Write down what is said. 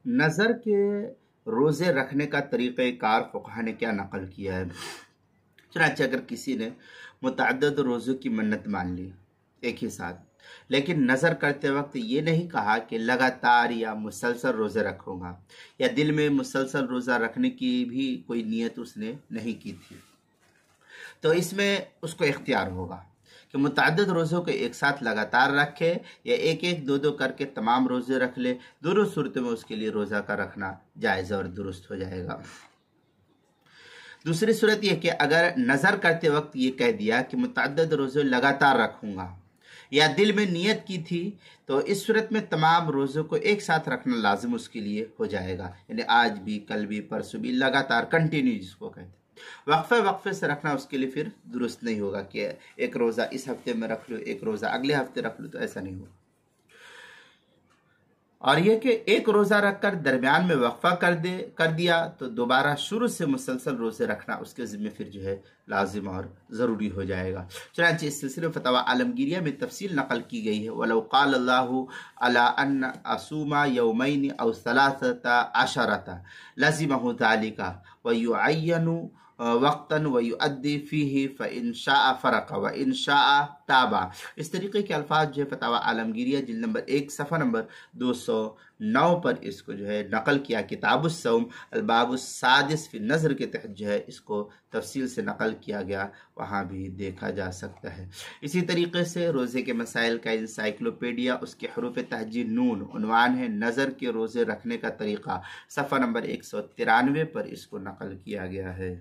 نظر کے روزے رکھنے کا طریقہ کار فقہ نے کیا نقل کیا ہے؟ چنانچہ اگر کسی نے متعدد روزوں کی منت مان لی ایک ہی ساتھ، لیکن نظر کرتے وقت یہ نہیں کہا کہ لگاتار یا مسلسل روزے رکھوں گا، یا دل میں مسلسل روزہ رکھنے کی بھی کوئی نیت اس نے نہیں کی تھی، تو اس میں اس کو اختیار ہوگا کہ متعدد روزوں کو ایک ساتھ لگاتار رکھے، یا ایک ایک دو دو کر کے تمام روزے رکھ لے۔ دونوں صورتوں میں اس کے لیے روزہ کا رکھنا جائز اور درست ہو جائے گا۔ دوسری صورت یہ کہ اگر نظر کرتے وقت یہ کہہ دیا کہ متعدد روزے لگاتار رکھوں گا، یا دل میں نیت کی تھی، تو اس صورت میں تمام روزوں کو ایک ساتھ رکھنا لازم اس کے لیے ہو جائے گا، یعنی آج بھی، کل بھی، پرسوں بھی، لگاتار کنٹینیو جس کو کہتے ہیں۔ وقفے سے رکھنا اس کے لیے پھر درست نہیں ہوگا کہ ایک روزہ اس ہفتے میں رکھ لو، ایک روزہ اگلے ہفتے رکھ لو، تو ایسا نہیں ہوگا۔ اور یہ کہ ایک روزہ رکھ کر درمیان میں وقفہ کر دیا تو دوبارہ شروع سے مسلسل روزے رکھنا اس کے ذمہ پھر جو ہے لازم اور ضروری ہو جائے گا۔ چنانچہ اس سلسلے میں فتاوی عالمگیریہ میں تفصیل نقل کی گئی ہے، وَلَوْ قَالَ اللَّهُ عَلَىٰ أَنَّ أَصُومَ يَوْمَيْنِ أَوْ ثَلَاثَةَ عَشَرَةَ لَزِمَهُ ذَلِكَ وَيُعَيَّنُ وقتاً وَيُؤَدِّي فِيهِ فَإِنْ شَاءَ فَرَقَ وَإِنْ شَاءَ تَابَ۔ اس طریقے کے الفاظ جو ہے فتاوی عالمگیریہ جلد نمبر 1 صفحہ نمبر 209 پر اس کو جو ہے نقل کیا۔ کتاب الصوم الباب السادس فی النظر کے تحت جو ہے اس کو تفصیل سے نقل کیا گیا، وہاں بھی دیکھا جا سکتا ہے۔ اسی طریقے سے روزے کے مسائل کا انسائکلوپیڈیا، اس کے حروف تہجی نون، عنوان ہے نظر کے روزے رکھنے کا طریقہ، صفحہ نمبر 193 پر اس کو نقل کیا گیا ہے۔